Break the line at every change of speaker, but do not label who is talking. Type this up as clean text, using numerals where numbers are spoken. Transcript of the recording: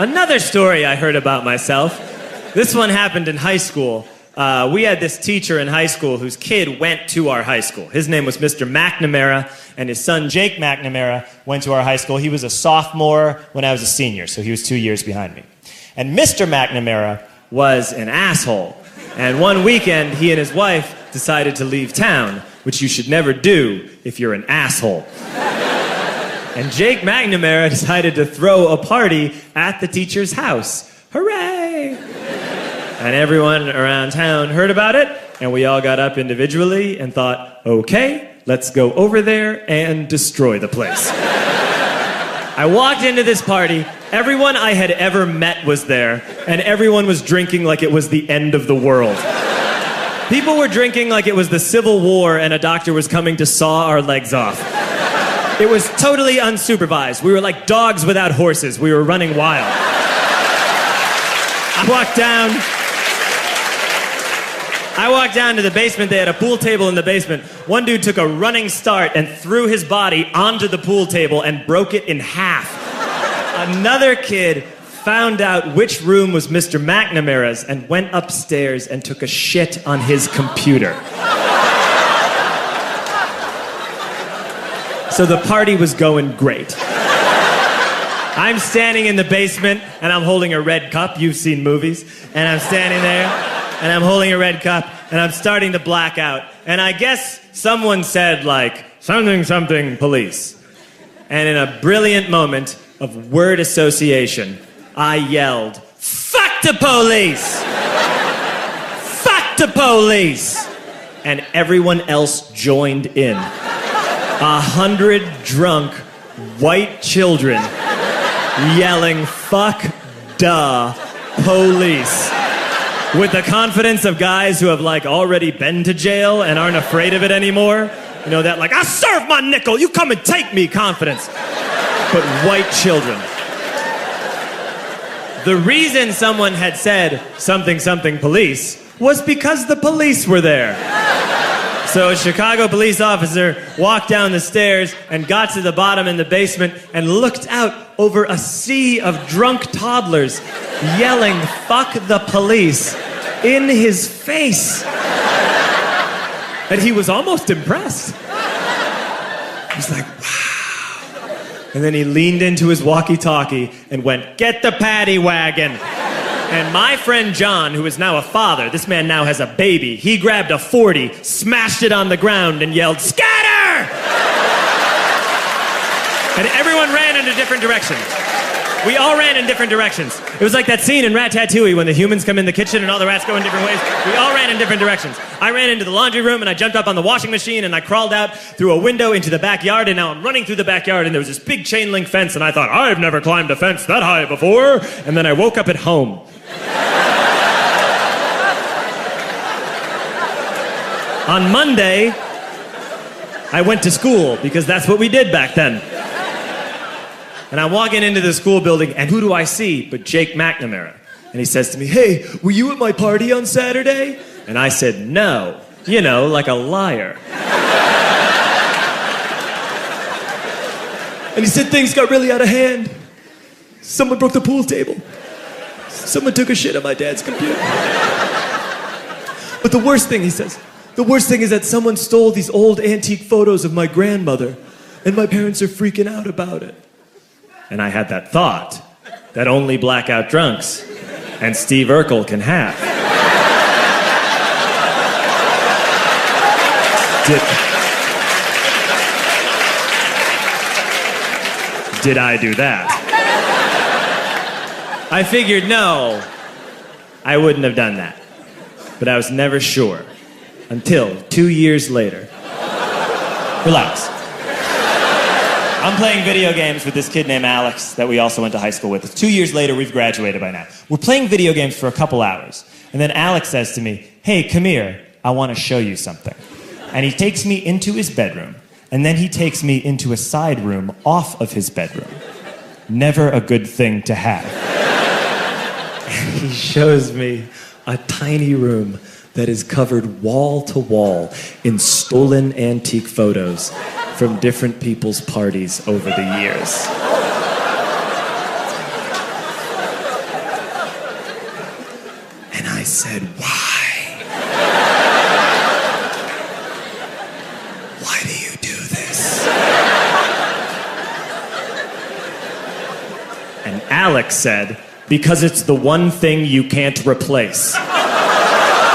Another story I heard about myself. This one happened in high school. We had this teacher in high school whose kid went to our high school. His name was Mr. McNamara, and his son Jake McNamara went to our high school. He was a sophomore when I was a senior, so he was 2 years behind me. And Mr. McNamara was an asshole. And one weekend, he and his wife decided to leave town, which you should never do if you're an asshole. And Jake McNamara decided to throw a party at the teacher's house. Hooray! And everyone around town heard about it, and we all got up individually and thought, okay, let's go over there and destroy the place. I walked into this party, everyone I had ever met was there, and everyone was drinking like it was the end of the world. People were drinking like it was the Civil War and a doctor was coming to saw our legs off. It was totally unsupervised. We were like dogs without horses. We were running wild. I walked down to the basement. They had a pool table in the basement. One dude took a running start and threw his body onto the pool table and broke it in half. Another kid found out which room was Mr. McNamara's and went upstairs and took a shit on his computer. So the party was going great. I'm standing in the basement and I'm holding a red cup. You've seen movies. And I'm standing there and I'm holding a red cup and I'm starting to black out. And I guess someone said like, something, something, police. And in a brilliant moment of word association, I yelled, fuck the police! Fuck the police! And everyone else joined in. 100 drunk white children yelling, fuck the police. With the confidence of guys who have like already been to jail and aren't afraid of it anymore. You know, that like, I serve my nickel, you come and take me confidence. But white children. The reason someone had said something, something police was because the police were there. So a Chicago police officer walked down the stairs and got to the bottom in the basement and looked out over a sea of drunk toddlers yelling, fuck the police, in his face. And he was almost impressed. He was like, wow. And then he leaned into his walkie-talkie and went, get the paddy wagon. And my friend John, who is now a father, this man now has a baby, he grabbed a 40, smashed it on the ground and yelled, scatter! And everyone ran in a different direction. We all ran in different directions. It was like that scene in Ratatouille when the humans come in the kitchen and all the rats go in different ways. We all ran in different directions. I ran into the laundry room and I jumped up on the washing machine and I crawled out through a window into the backyard, and now I'm running through the backyard and there was this big chain link fence and I thought, I've never climbed a fence that high before. And then I woke up at home. On Monday, I went to school because that's what we did back then. And I'm walking into the school building, and who do I see but Jake McNamara? And he says to me, hey, were you at my party on Saturday? And I said, no. You know, like a liar. And he said, things got really out of hand. Someone broke the pool table. Someone took a shit on my dad's computer. But the worst thing, he says, the worst thing is that someone stole these old antique photos of my grandmother, and my parents are freaking out about it. And I had that thought that only blackout drunks and Steve Urkel can have. Did I do that? I figured, no, I wouldn't have done that. But I was never sure until 2 years later. Relax. I'm playing video games with this kid named Alex that we also went to high school with. 2 years later, we've graduated by now. We're playing video games for a couple hours. And then Alex says to me, hey, come here, I want to show you something. And he takes me into his bedroom. And then he takes me into a side room off of his bedroom. Never a good thing to have. And he shows me a tiny room that is covered wall to wall in stolen antique photos from different people's parties over the years. said, why? Why do you do this? And Alex said, because it's the one thing you can't replace.